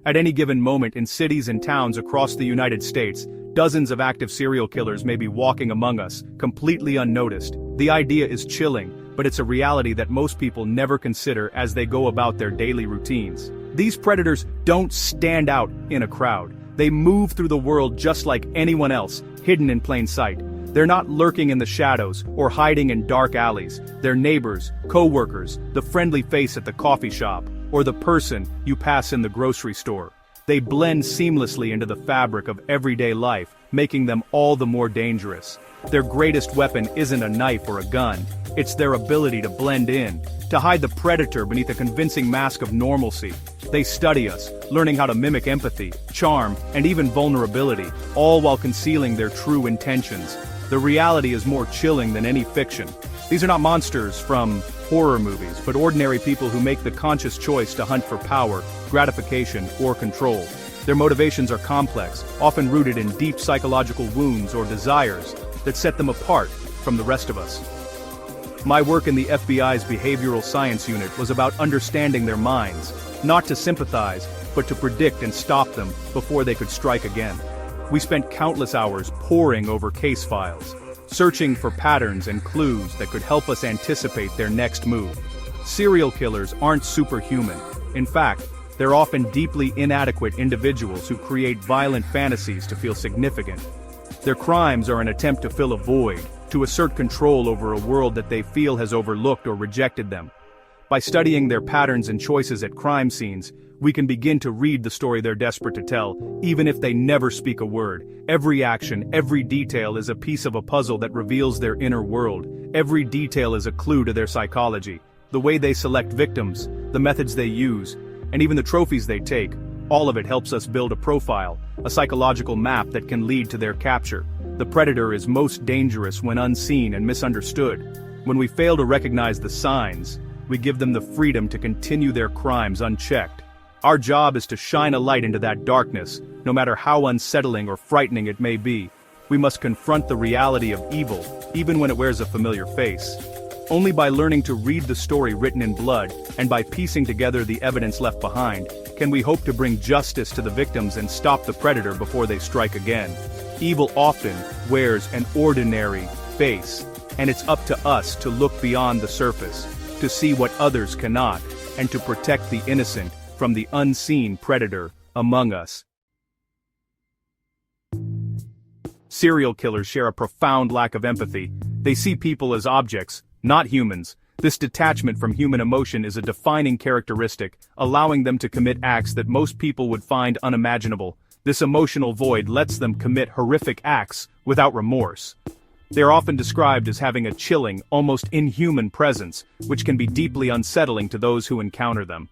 At any given moment in cities and towns across the United States, dozens of active serial killers may be walking among us, completely unnoticed. The idea is chilling, but it's a reality that most people never consider as they go about their daily routines. These predators don't stand out in a crowd. They move through the world just like anyone else, hidden in plain sight. They're not lurking in the shadows or hiding in dark alleys. They're neighbors, co-workers, the friendly face at the coffee shop, or the person you pass in the grocery store. They blend seamlessly into the fabric of everyday life, making them all the more dangerous. Their greatest weapon isn't a knife or a gun. It's their ability to blend in, to hide the predator beneath a convincing mask of normalcy. They study us, learning how to mimic empathy, charm, and even vulnerability, all while concealing their true intentions. The reality is more chilling than any fiction. These are not monsters from horror movies, but ordinary people who make the conscious choice to hunt for power, gratification, or control. Their motivations are complex, often rooted in deep psychological wounds or desires that set them apart from the rest of us. My work in the FBI's Behavioral Science Unit was about understanding their minds, not to sympathize, but to predict and stop them before they could strike again. We spent countless hours poring over case files, searching for patterns and clues that could help us anticipate their next move. Serial killers aren't superhuman. In fact, they're often deeply inadequate individuals who create violent fantasies to feel significant. Their crimes are an attempt to fill a void, to assert control over a world that they feel has overlooked or rejected them. By studying their patterns and choices at crime scenes, we can begin to read the story they're desperate to tell, even if they never speak a word. Every action, every detail is a piece of a puzzle that reveals their inner world. Every detail is a clue to their psychology. The way they select victims, the methods they use, and even the trophies they take, all of it helps us build a profile, a psychological map that can lead to their capture. The predator is most dangerous when unseen and misunderstood. When we fail to recognize the signs, we give them the freedom to continue their crimes unchecked. Our job is to shine a light into that darkness, no matter how unsettling or frightening it may be. We must confront the reality of evil, even when it wears a familiar face. Only by learning to read the story written in blood, and by piecing together the evidence left behind, can we hope to bring justice to the victims and stop the predator before they strike again. Evil often wears an ordinary face, and it's up to us to look beyond the surface, to see what others cannot, and to protect the innocent from the unseen predator among us. Serial killers share a profound lack of empathy. They see people as objects, not humans. This detachment from human emotion is a defining characteristic, allowing them to commit acts that most people would find unimaginable. This emotional void lets them commit horrific acts without remorse. They are often described as having a chilling, almost inhuman presence, which can be deeply unsettling to those who encounter them.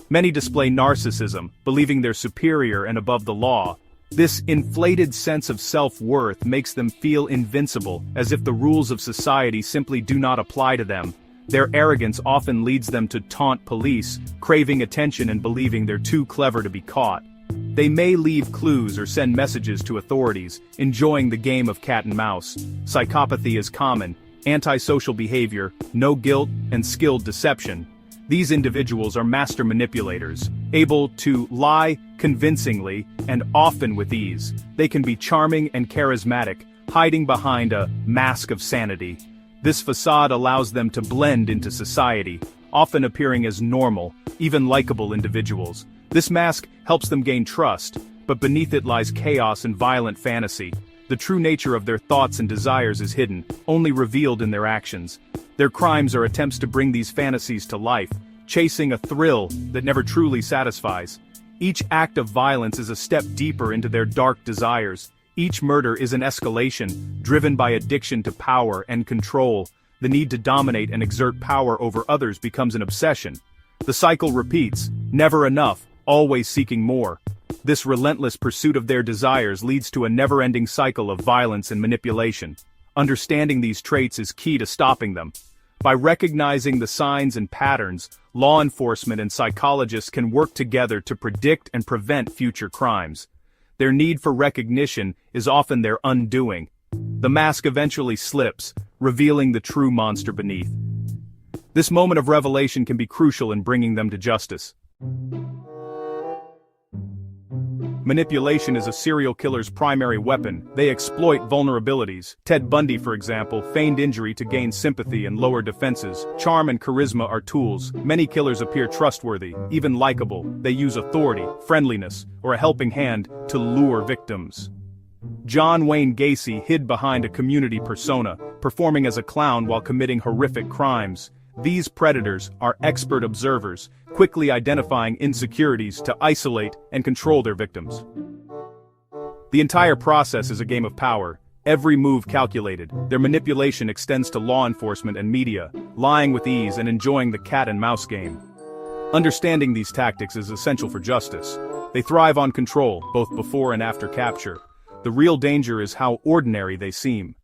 Many display narcissism, believing they're superior and above the law. This inflated sense of self-worth makes them feel invincible, as if the rules of society simply do not apply to them. Their arrogance often leads them to taunt police, craving attention and believing they're too clever to be caught. They may leave clues or send messages to authorities, enjoying the game of cat and mouse. Psychopathy is common, antisocial behavior, no guilt, and skilled deception. These individuals are master manipulators, able to lie convincingly and often with ease. They can be charming and charismatic, hiding behind a mask of sanity. This facade allows them to blend into society, often appearing as normal, even likable individuals. This mask helps them gain trust, but beneath it lies chaos and violent fantasy. The true nature of their thoughts and desires is hidden, only revealed in their actions. Their crimes are attempts to bring these fantasies to life, chasing a thrill that never truly satisfies. Each act of violence is a step deeper into their dark desires. Each murder is an escalation, driven by addiction to power and control. The need to dominate and exert power over others becomes an obsession. The cycle repeats, never enough, always seeking more. This relentless pursuit of their desires leads to a never-ending cycle of violence and manipulation. Understanding these traits is key to stopping them. By recognizing the signs and patterns, law enforcement and psychologists can work together to predict and prevent future crimes. Their need for recognition is often their undoing. The mask eventually slips, revealing the true monster beneath. This moment of revelation can be crucial in bringing them to justice. Manipulation is a serial killer's primary weapon. They exploit vulnerabilities. Ted Bundy, for example, feigned injury to gain sympathy and lower defenses. Charm and charisma are tools. Many killers appear trustworthy, even likable. They use authority, friendliness, or a helping hand to lure victims. John Wayne Gacy hid behind a community persona, performing as a clown while committing horrific crimes. These predators are expert observers, quickly identifying insecurities to isolate and control their victims. The entire process is a game of power, every move calculated. Their manipulation extends to law enforcement and media, lying with ease and enjoying the cat-and-mouse game. Understanding these tactics is essential for justice. They thrive on control, both before and after capture. The real danger is how ordinary they seem.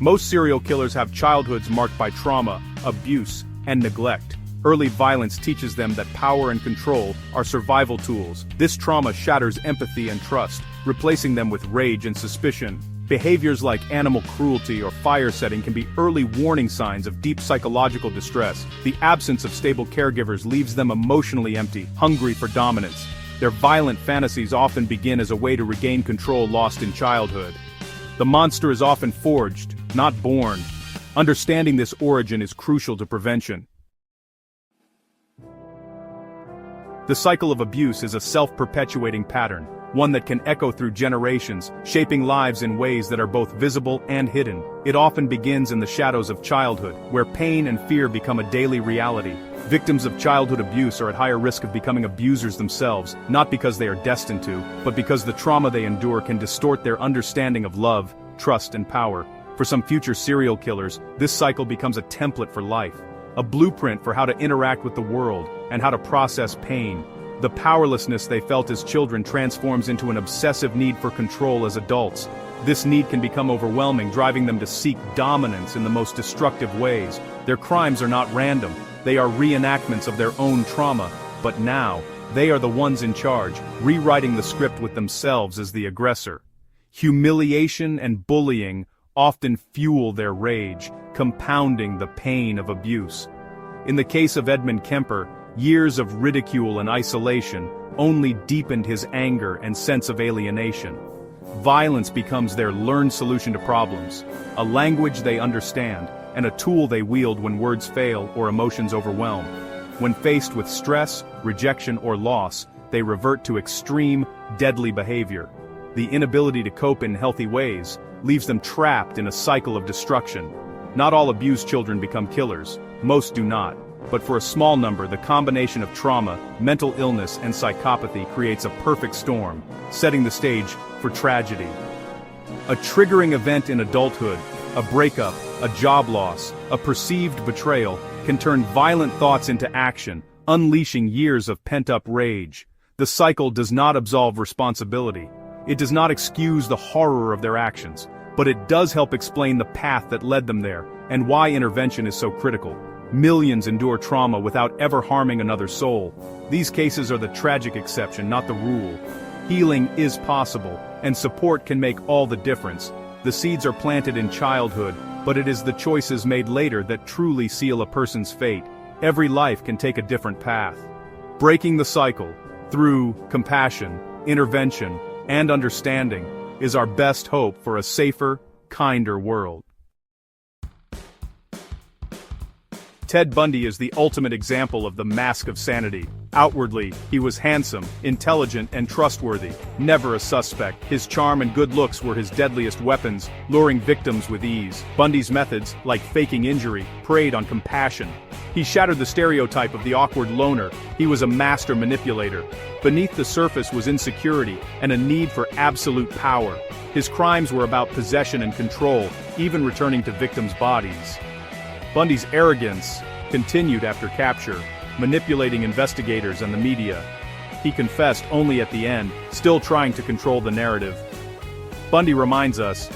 Most serial killers have childhoods marked by trauma, abuse, and neglect. Early violence teaches them that power and control are survival tools. This trauma shatters empathy and trust, replacing them with rage and suspicion. Behaviors like animal cruelty or fire setting can be early warning signs of deep psychological distress. The absence of stable caregivers leaves them emotionally empty, hungry for dominance. Their violent fantasies often begin as a way to regain control lost in childhood. The monster is often forged, not born. Understanding this origin is crucial to prevention. The cycle of abuse is a self-perpetuating pattern, one that can echo through generations, shaping lives in ways that are both visible and hidden. It often begins in the shadows of childhood, where pain and fear become a daily reality. Victims of childhood abuse are at higher risk of becoming abusers themselves, not because they are destined to, but because the trauma they endure can distort their understanding of love, trust, and power. For some future serial killers, this cycle becomes a template for life, a blueprint for how to interact with the world and how to process pain. The powerlessness they felt as children transforms into an obsessive need for control as adults. This need can become overwhelming, driving them to seek dominance in the most destructive ways. Their crimes are not random. They are reenactments of their own trauma, but now, they are the ones in charge, rewriting the script with themselves as the aggressor. Humiliation and bullying often fuel their rage, compounding the pain of abuse. In the case of Edmund Kemper, years of ridicule and isolation only deepened his anger and sense of alienation. Violence becomes their learned solution to problems, a language they understand, and a tool they wield when words fail or emotions overwhelm. When faced with stress, rejection, or loss, they revert to extreme, deadly behavior. The inability to cope in healthy ways leaves them trapped in a cycle of destruction. Not all abused children become killers, most do not. But for a small number, the combination of trauma, mental illness, and psychopathy creates a perfect storm, setting the stage for tragedy. A triggering event in adulthood, a breakup, a job loss, a perceived betrayal, can turn violent thoughts into action, unleashing years of pent-up rage. The cycle does not absolve responsibility. It does not excuse the horror of their actions, but it does help explain the path that led them there, and why intervention is so critical. Millions endure trauma without ever harming another soul. These cases are the tragic exception, not the rule. Healing is possible, and support can make all the difference. The seeds are planted in childhood, but it is the choices made later that truly seal a person's fate. Every life can take a different path. Breaking the cycle, through compassion, intervention, and understanding, is our best hope for a safer, kinder world. Ted Bundy is the ultimate example of the mask of sanity. Outwardly, he was handsome, intelligent, and trustworthy, never a suspect. His charm and good looks were his deadliest weapons, luring victims with ease. Bundy's methods, like faking injury, preyed on compassion. He shattered the stereotype of the awkward loner. He was a master manipulator. Beneath the surface was insecurity and a need for absolute power. His crimes were about possession and control, even returning to victims' bodies. Bundy's arrogance continued after capture, manipulating investigators and the media. He confessed only at the end, still trying to control the narrative. Bundy reminds us,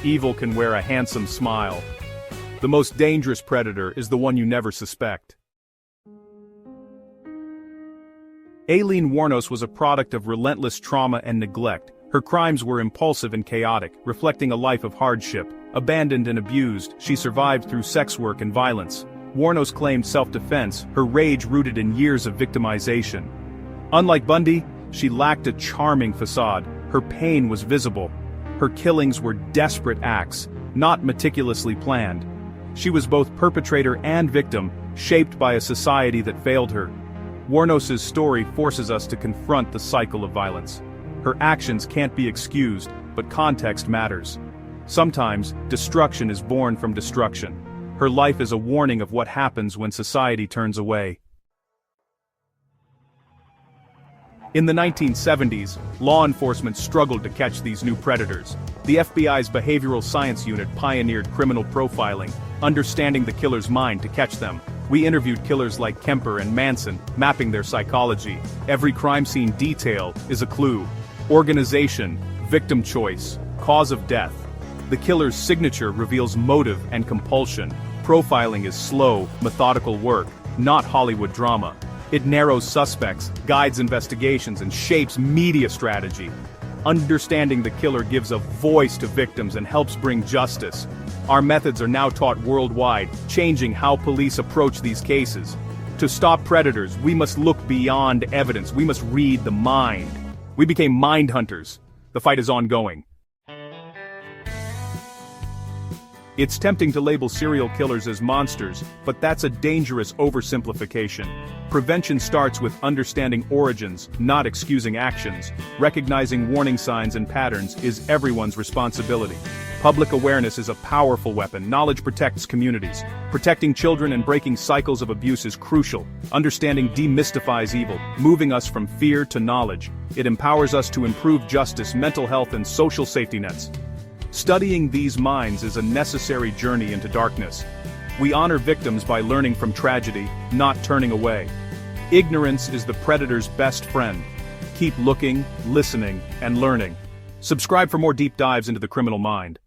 evil can wear a handsome smile. The most dangerous predator is the one you never suspect. Aileen Wuornos was a product of relentless trauma and neglect. Her crimes were impulsive and chaotic, reflecting a life of hardship. Abandoned and abused, she survived through sex work and violence. Wuornos claimed self-defense, her rage rooted in years of victimization. Unlike Bundy, she lacked a charming facade. Her pain was visible. Her killings were desperate acts, not meticulously planned. She was both perpetrator and victim, shaped by a society that failed her. Wuornos's story forces us to confront the cycle of violence. Her actions can't be excused, but context matters. Sometimes, destruction is born from destruction. Her life is a warning of what happens when society turns away. In the 1970s, law enforcement struggled to catch these new predators. The FBI's behavioral science unit pioneered criminal profiling, understanding the killer's mind to catch them. We interviewed killers like Kemper and Manson, mapping their psychology. Every crime scene detail is a clue. Organization, victim choice, cause of death. The killer's signature reveals motive and compulsion. Profiling is slow, methodical work, not Hollywood drama. It narrows suspects, guides investigations, and shapes media strategy. Understanding the killer gives a voice to victims and helps bring justice. Our methods are now taught worldwide, changing how police approach these cases. To stop predators, we must look beyond evidence. We must read the mind. We became mind hunters. The fight is ongoing. It's tempting to label serial killers as monsters, but that's a dangerous oversimplification. Prevention starts with understanding origins, not excusing actions. Recognizing warning signs and patterns is everyone's responsibility. Public awareness is a powerful weapon. Knowledge protects communities. Protecting children and breaking cycles of abuse is crucial. Understanding demystifies evil, moving us from fear to knowledge. It empowers us to improve justice, mental health, and social safety nets. Studying these minds is a necessary journey into darkness. We honor victims by learning from tragedy, not turning away. Ignorance is the predator's best friend. Keep looking, listening, and learning. Subscribe for more deep dives into the criminal mind.